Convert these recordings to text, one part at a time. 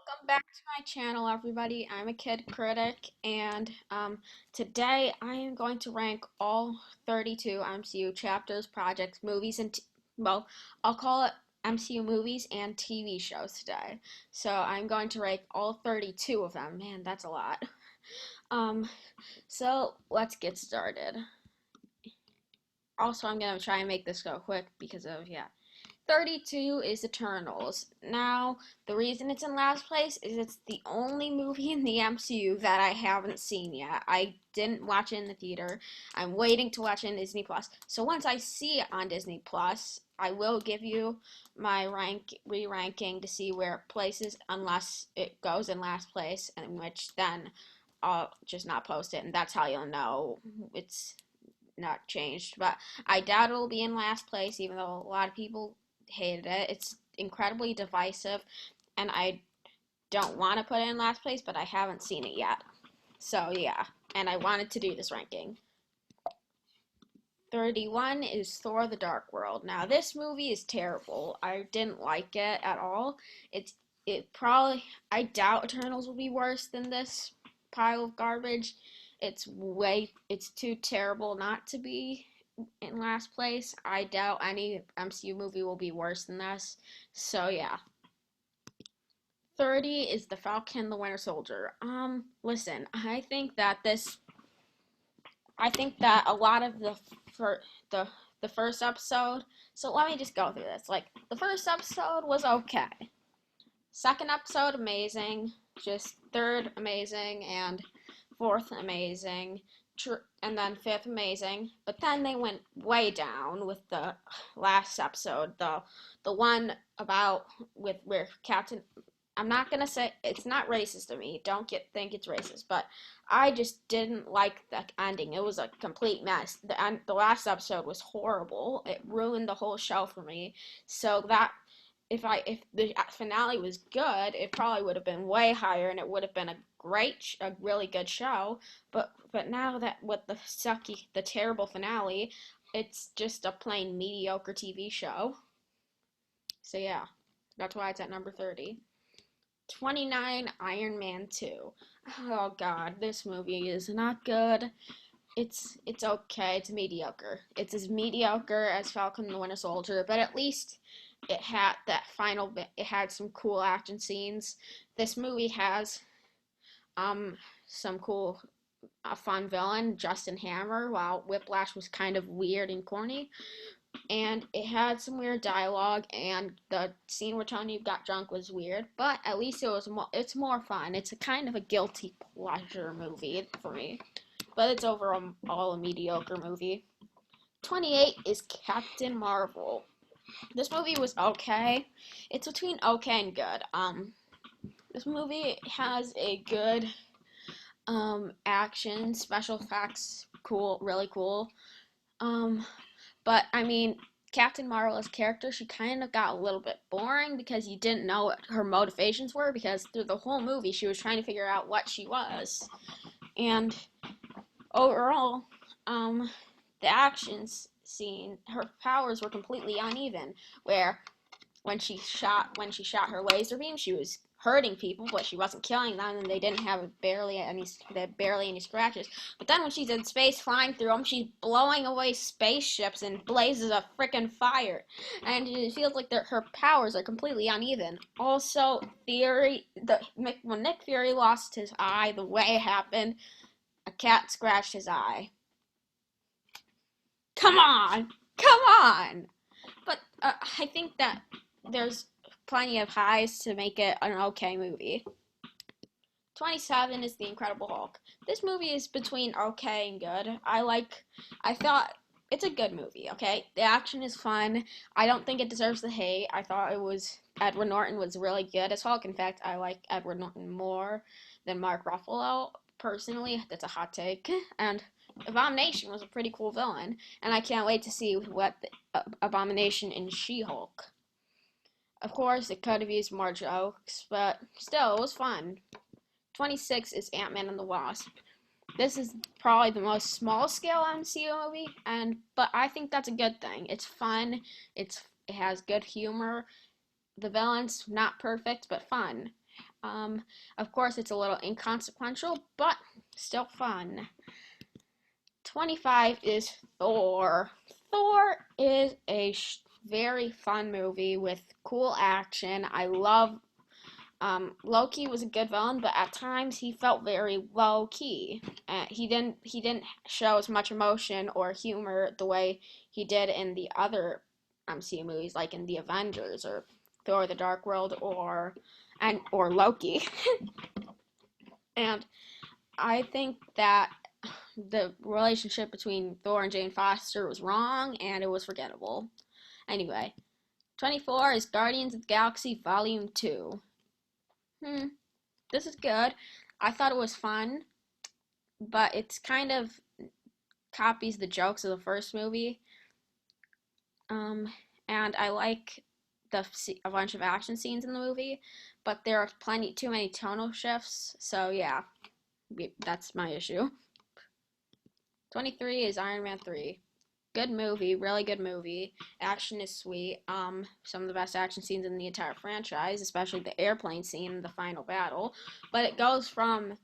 Welcome back to my channel, everybody. I'm a kid critic, and today I am going to rank all 32 MCU chapters, projects, movies, and well, I'll call it MCU movies and TV shows today. So I'm going to rank all 32 of them. Man, that's a lot. Um, so let's get started. Also, I'm gonna try and make this go quick because of 32 is Eternals. Now, the reason it's in last place is it's the only movie in the MCU that I haven't seen yet. I didn't watch it in the theater. I'm waiting to watch it in Disney Plus. So once I see it on Disney Plus, I will give you my re-ranking to see where it places unless it goes in last place, in which then I'll just not post it, and that's how you'll know it's not changed. But I doubt it'll be in last place, even though a lot of people hated it. It's incredibly divisive, and I don't want to put it in last place, but I haven't seen it yet. So yeah, and I wanted to do this ranking. 31 is Thor the Dark World. Now this movie is terrible. I didn't like it at all. It probably, I doubt Eternals will be worse than this pile of garbage. It's too terrible not to be in last place. I doubt any MCU movie will be worse than this. So yeah. 30 is The Falcon and the Winter Soldier. Listen, I think that a lot of for the the first episode. So let me just go through this. Like the first episode was okay. Second episode amazing. Just third amazing and fourth amazing. And then fifth amazing. But then they went way down with the last episode, the one about with where Captain. I'm not gonna say it's not racist of me. Don't think it's racist, but I just didn't like the ending. It was a complete mess. The last episode was horrible. It ruined the whole show for me. So that if the finale was good, it probably would have been way higher, and it would have been a really good show. But now that with the terrible finale, it's just a plain mediocre TV show. So yeah, that's why it's at number 30. 29, Iron Man 2. Oh god, this movie is not good. It's okay. It's mediocre. It's as mediocre as Falcon and the Winter Soldier, but at least it had that final bit. It had some cool action scenes. This movie has some cool a fun villain, Justin Hammer, while Whiplash was kind of weird and corny. And it had some weird dialogue, and the scene where Tony got drunk was weird, but at least it's more fun. It's a kind of a guilty pleasure movie for me, but it's overall a mediocre movie. 28 is Captain Marvel. This movie was okay. It's between okay and good. This movie has a good action, special effects, cool, really cool. Um, but I mean, Captain Marvel's character, she kind of got a little bit boring because you didn't know what her motivations were, because through the whole movie she was trying to figure out what she was. And overall, the actions scene, her powers were completely uneven. Where when she shot her laser beam, she was hurting people, but she wasn't killing them, and they had barely any scratches. But then when she's in space flying through them, she's blowing away spaceships and blazes of frickin' fire, and it feels like her powers are completely uneven. Also, when Nick Fury lost his eye, the way it happened, a cat scratched his eye. Come on, come on. But I think that there's plenty of highs to make it an okay movie. 27 is The Incredible Hulk. This movie is between okay and good. I thought it's a good movie, okay? The action is fun. I don't think it deserves the hate. I thought Edward Norton was really good as Hulk. In fact, I like Edward Norton more than Mark Ruffalo. Personally, that's a hot take. And Abomination was a pretty cool villain, and I can't wait to see what Abomination and She-Hulk. Of course, it could have used more jokes, but still, it was fun. 26 is Ant-Man and the Wasp. This is probably the most small-scale MCU movie, but I think that's a good thing. It's fun. It has good humor. The villain's not perfect, but fun. Of course, it's a little inconsequential, but still fun. 25 is Thor. Thor is a very fun movie with cool action. I love Loki was a good villain, but at times he felt very low key. He didn't show as much emotion or humor the way he did in the other MCU movies, like in the Avengers or Thor: The Dark World or Loki. And I think that the relationship between Thor and Jane Foster was wrong and it was forgettable. Anyway, 24 is Guardians of the Galaxy Volume 2. This is good. I thought it was fun, but it's kind of copies the jokes of the first movie. And I like a bunch of action scenes in the movie, but there are too many tonal shifts. So yeah, that's my issue. 23 is Iron Man 3. Good movie, really good movie. Action is sweet. Some of the best action scenes in the entire franchise, especially the airplane scene in the final battle. But it goes from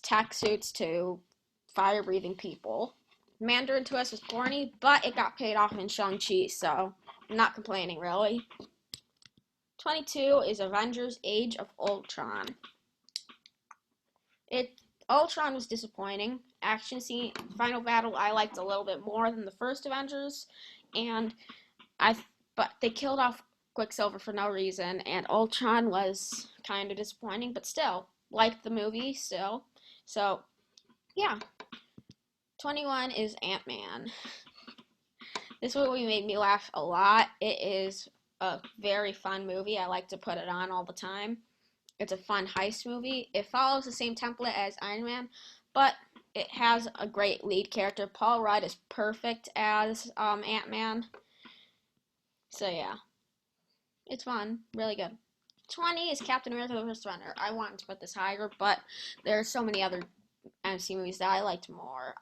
tech suits to fire-breathing people. Mandarin twist was corny, but it got paid off in Shang-Chi, so I'm not complaining, really. 22 is Avengers Age of Ultron. Ultron was disappointing. Action scene, final battle, I liked a little bit more than the first Avengers, but they killed off Quicksilver for no reason, and Ultron was kind of disappointing, but still, liked the movie still. So, yeah. 21 is Ant-Man. This movie made me laugh a lot. It is a very fun movie. I like to put it on all the time. It's a fun heist movie. It follows the same template as Iron Man, but it has a great lead character. Paul Rudd is perfect as Ant-Man. So yeah, it's fun. Really good. 20 is Captain America: The First Avenger. I wanted to put this higher, but there are so many other MCU movies that I liked more.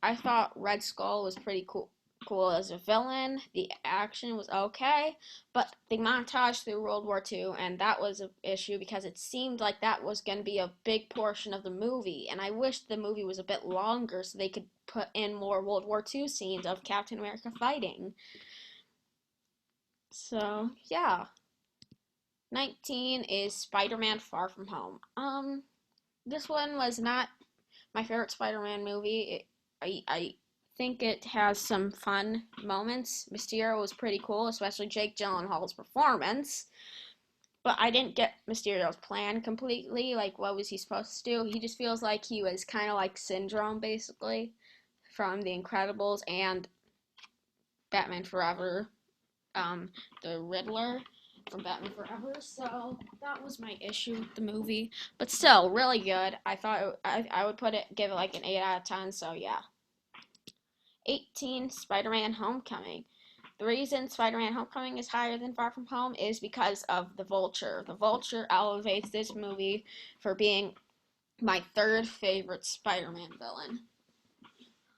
I thought Red Skull was pretty cool as a villain. The action was okay, but the montage through World War II, and that was an issue because it seemed like that was going to be a big portion of the movie, and I wish the movie was a bit longer so they could put in more World War II scenes of Captain America fighting. So, yeah. 19 is Spider-Man Far From Home. This one was not my favorite Spider-Man movie. I think it has some fun moments. Mysterio was pretty cool, especially Jake Gyllenhaal's performance. But I didn't get Mysterio's plan completely. Like, what was he supposed to do? He just feels like he was kind of like Syndrome, basically, from The Incredibles and Batman Forever. The Riddler from Batman Forever. So that was my issue with the movie. But still, really good. I thought I would give it like an 8 out of 10. So yeah. 18, Spider-Man Homecoming. The reason Spider-Man Homecoming is higher than Far From Home is because of the Vulture. The Vulture elevates this movie for being my third favorite Spider-Man villain.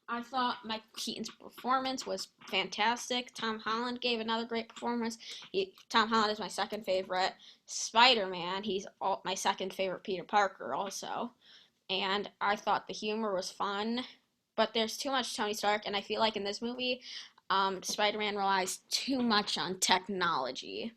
I thought Michael Keaton's performance was fantastic. Tom Holland gave another great performance. Tom Holland is my second favorite Spider-Man. He's my second favorite Peter Parker also. And I thought the humor was fun, but there's too much Tony Stark, and I feel like in this movie, Spider-Man relies too much on technology.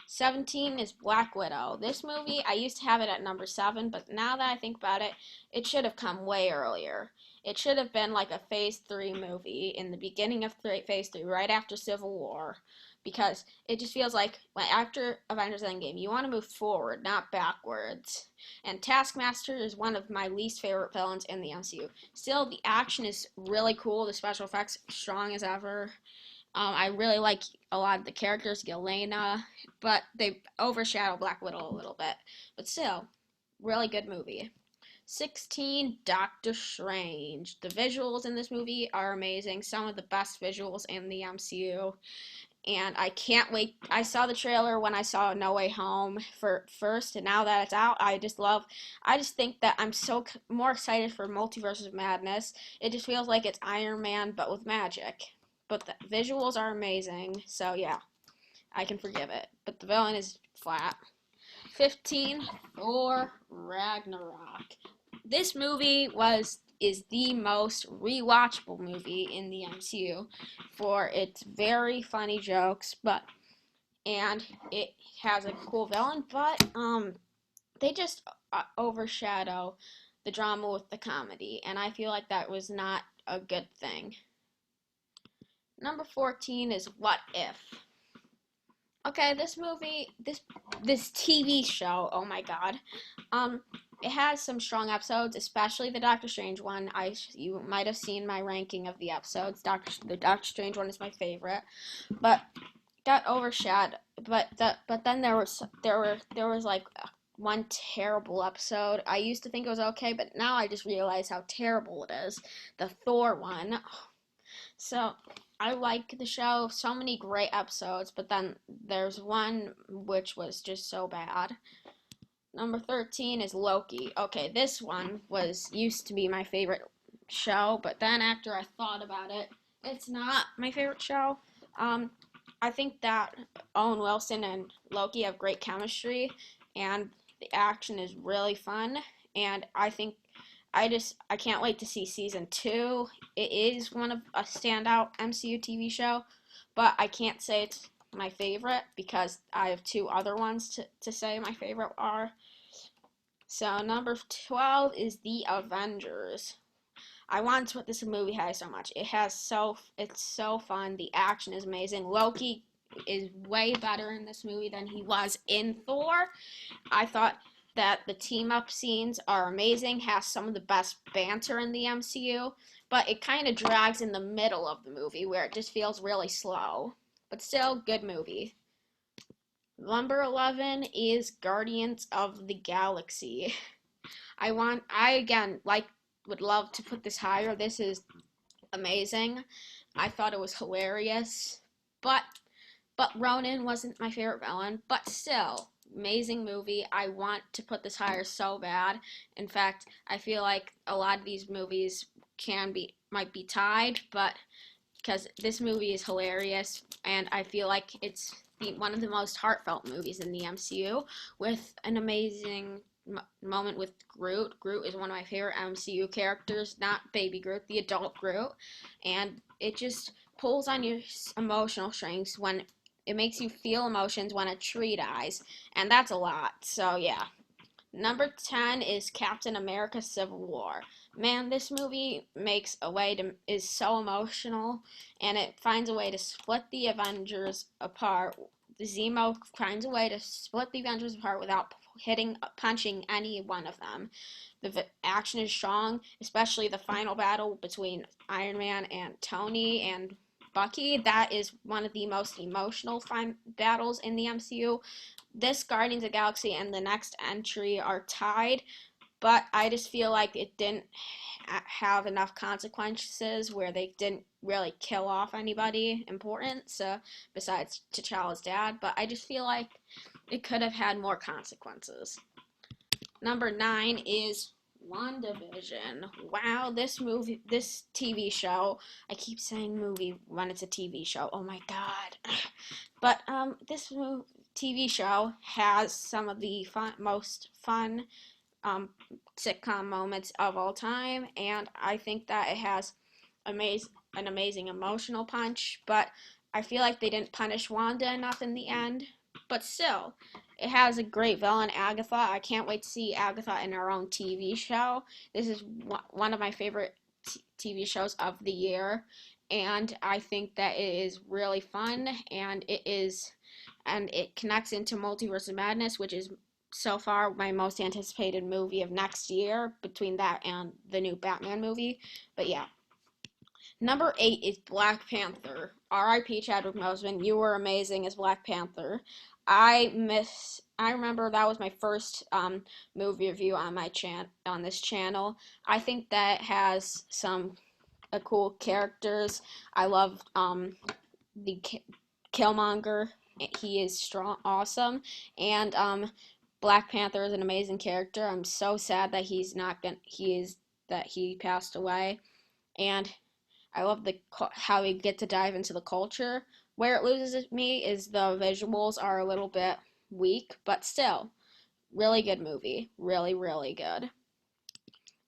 17 is Black Widow. This movie, I used to have it at number 7, but now that I think about it, it should have come way earlier. It should have been like a Phase 3 movie in the beginning of Phase 3, right after Civil War, because it just feels like after Avengers Endgame, you want to move forward, not backwards. And Taskmaster is one of my least favorite villains in the MCU. Still, the action is really cool. The special effects strong as ever. I really like a lot of the characters, Yelena, but they overshadow Black Widow a little bit. But still, really good movie. 16, Doctor Strange. The visuals in this movie are amazing. Some of the best visuals in the MCU. And I can't wait. I saw the trailer when I saw No Way Home first, and now that it's out, I just think that I'm more excited for Multiverse of Madness. It just feels like it's Iron Man, but with magic. But the visuals are amazing, so yeah. I can forgive it. But the villain is flat. 15, Thor Ragnarok. This movie is the most rewatchable movie in the MCU for its very funny jokes, and it has a cool villain, but they just overshadow the drama with the comedy, and I feel like that was not a good thing. Number 14 is What If. Okay, this movie, this TV show, oh my god, it has some strong episodes, especially the Doctor Strange one. You might have seen my ranking of the episodes. The Doctor Strange one is my favorite, but got overshadowed. But then there was like one terrible episode. I used to think it was okay, but now I just realize how terrible it is. The Thor one. So I like the show. So many great episodes, but then there's one which was just so bad. Number 13 is Loki. Okay, this one used to be my favorite show, but then after I thought about it, it's not my favorite show. I think that Owen Wilson and Loki have great chemistry, and the action is really fun, and I can't wait to see season 2. It is one of a standout MCU TV show, but I can't say it's my favorite because I have 2 other ones to say my favorite are. So number 12 is The Avengers. I wanted to put this movie high so much. It's so fun. The action is amazing. Loki is way better in this movie than he was in Thor. I thought that the team up scenes are amazing, has some of the best banter in the MCU, but it kind of drags in the middle of the movie where it just feels really slow. But still, good movie. Number 11 is Guardians of the Galaxy. Would love to put this higher. This is amazing. I thought it was hilarious, but Ronan wasn't my favorite villain, but still, amazing movie. I want to put this higher so bad. In fact, I feel like a lot of these movies might be tied, but because this movie is hilarious, and I feel like it's one of the most heartfelt movies in the MCU, with an amazing moment with Groot. Groot is one of my favorite MCU characters, not Baby Groot, the adult Groot, and it just pulls on your emotional strings when it makes you feel emotions when a tree dies, and that's a lot. So yeah. Number 10 is Captain America Civil War. Man, this movie is so emotional, and it finds a way to split the Avengers apart. Zemo finds a way to split the Avengers apart without punching any one of them. The action is strong, especially the final battle between Iron Man and Tony and Bucky. That is one of the most emotional battles in the MCU. This Guardians of the Galaxy and the next entry are tied, but I just feel like it didn't have enough consequences where they didn't really kill off anybody important, so besides T'Challa's dad, but I just feel like it could have had more consequences. Number 9 is WandaVision. Wow, this TV show, I keep saying movie when it's a TV show, oh my god. But this TV show has some of the most fun sitcom moments of all time, and I think that it has an amazing emotional punch, but I feel like they didn't punish Wanda enough in the end. But still, it has a great villain, Agatha. I can't wait to see Agatha in her own TV show. This is one of my favorite TV shows of the year, and I think that it is really fun, and it connects into Multiverse of Madness, which is so far my most anticipated movie of next year, between that and the new Batman movie. But yeah. Number 8 is Black Panther. R.I.P. Chadwick Boseman. You were amazing as Black Panther. I remember that was my first movie review on this channel. I think that has some cool characters. I love the Killmonger. He is strong, awesome, and Black Panther is an amazing character. I'm so sad that he passed away, and I love how we get to dive into the culture Where it loses me is the visuals are a little bit weak, but still, really good movie. Really, really good.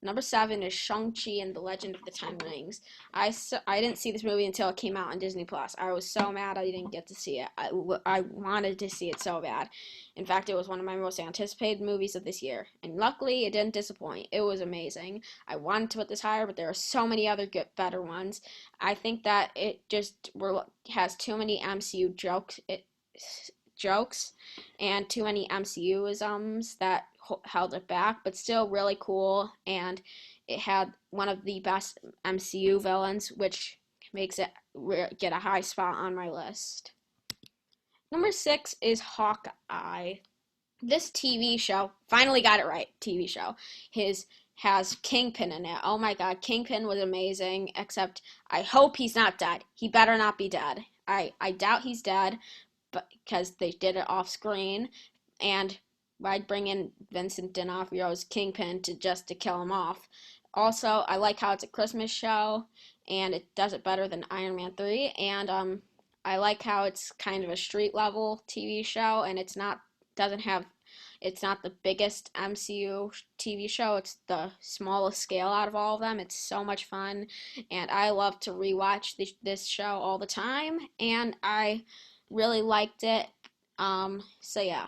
Number 7 is Shang-Chi and the Legend of the Ten Rings. I didn't see this movie until it came out on Disney Plus. I was so mad I didn't get to see it. I wanted to see it so bad. In fact, it was one of my most anticipated movies of this year. And luckily, it didn't disappoint. It was amazing. I wanted to put this higher, but there are so many other good, better ones. I think that it just has too many MCU jokes and too many MCUisms that held it back, but still really cool. And it had one of the best MCU villains, which makes it get a high spot on my list. Number 6 is Hawkeye. This TV show finally got it right. TV show has Kingpin in it. Oh my god, Kingpin was amazing. Except I hope he's not dead. He better not be dead. I doubt he's dead, but because they did it off screen, and I'd bring in Vincent D'Onofrio's Kingpin to kill him off. Also, I like how it's a Christmas show, and it does it better than Iron Man 3. And I like how it's kind of a street level TV show, and it's not the biggest MCU TV show. It's the smallest scale out of all of them. It's so much fun, and I love to rewatch this show all the time, and I really liked it. So yeah.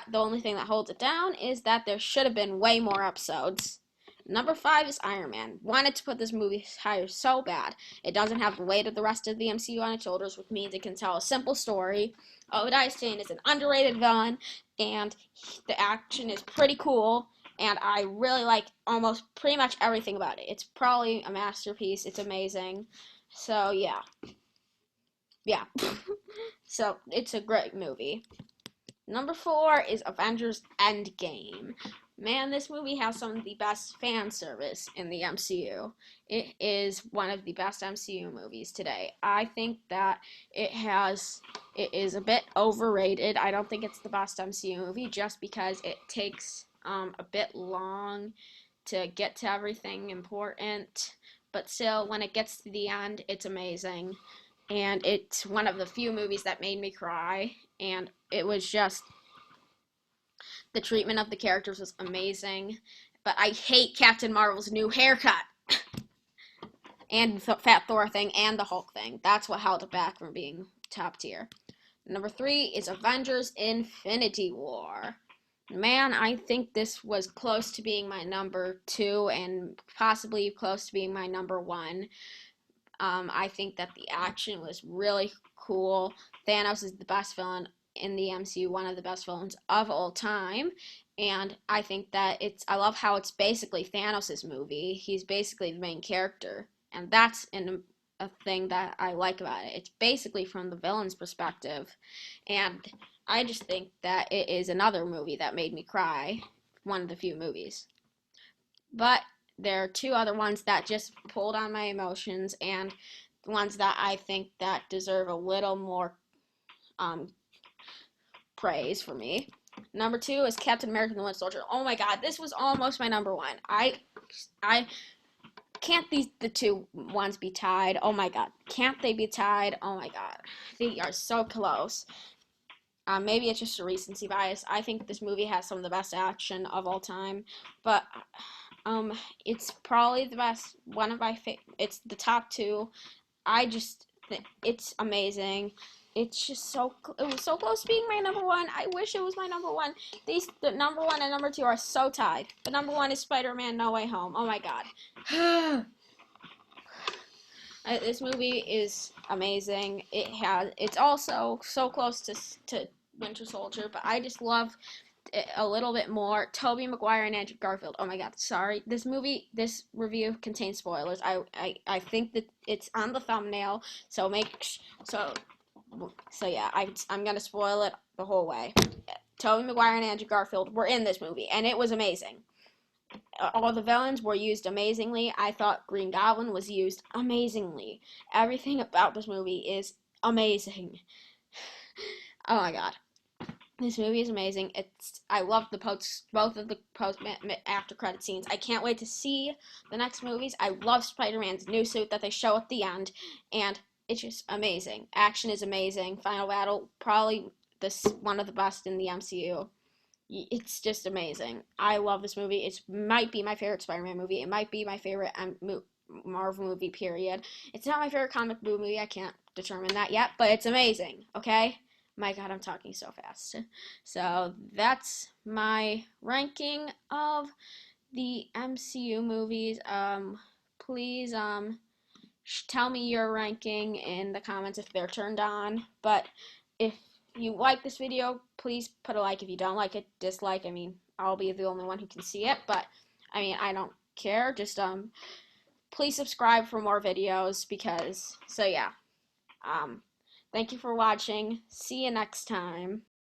The only thing that holds it down is that there should have been way more episodes. Number 5 is Iron Man. Wanted to put this movie higher so bad. It doesn't have the weight of the rest of the MCU on its shoulders, which means it can tell a simple story. Obadiah Stane is an underrated villain, and the action is pretty cool, and I really like almost pretty much everything about it. It's probably a masterpiece. It's amazing. So, yeah. Yeah. So, it's a great movie. Number 4 is Avengers Endgame. Man, this movie has some of the best fan service in the MCU. It is one of the best MCU movies today. I think that it is a bit overrated. I don't think it's the best MCU movie just because it takes a bit long to get to everything important. But still, when it gets to the end, it's amazing. And it's one of the few movies that made me cry. And it was just, the treatment of the characters was amazing. But I hate Captain Marvel's new haircut. And the Fat Thor thing and the Hulk thing. That's what held it back from being top tier. Number 3 is Avengers Infinity War. Man, I think this was close to being my number 2 and possibly close to being my number 1. I think that the action was really cool. Thanos is the best villain in the MCU, one of the best villains of all time. And I think that I love how it's basically Thanos' movie. He's basically the main character. And that's a thing that I like about it. It's basically from the villain's perspective. And I just think that it is another movie that made me cry. One of the few movies. But there are 2 other ones that just pulled on my emotions, and the ones that I think that deserve a little more praise for me. Number 2 is Captain America and the Winter Soldier. Oh my god, this was almost my number 1. I can't the 2 ones be tied? Oh my god, can't they be tied? Oh my god, they are so close. Maybe it's just a recency bias. I think this movie has some of the best action of all time, but it's probably the best. It's the top 2. I just think it's amazing. It's just it was so close to being my number 1. I wish it was my number 1. The number 1 and number 2 are so tied. The number 1 is Spider-Man No Way Home. Oh my god. This movie is amazing. It's also so close to Winter Soldier, but I just love it a little bit more. Tobey Maguire and Andrew Garfield. Oh my god, sorry. This review contains spoilers. I think that it's on the thumbnail, so yeah, I'm gonna spoil it the whole way. Tobey Maguire and Andrew Garfield were in this movie, and it was amazing. All the villains were used amazingly. I thought Green Goblin was used amazingly. Everything about this movie is amazing. Oh my god. This movie is amazing. I love both of the after credit scenes. I can't wait to see the next movies. I love Spider-Man's new suit that they show at the end, and it's just amazing. Action is amazing. Final battle, probably this one of the best in the MCU. It's just amazing. I love this movie. It might be my favorite Spider-Man movie. It might be my favorite Marvel movie, period. It's not my favorite comic book movie. I can't determine that yet, but it's amazing, okay? My God, I'm talking so fast. So that's my ranking of the MCU movies. Please, tell me your ranking in the comments if they're turned on. But if you like this video, please put a like. If you don't like it, dislike. I mean, I'll be the only one who can see it, but I mean, I don't care. Just please subscribe for more videos because so yeah. Um thank you for watching. See you next time.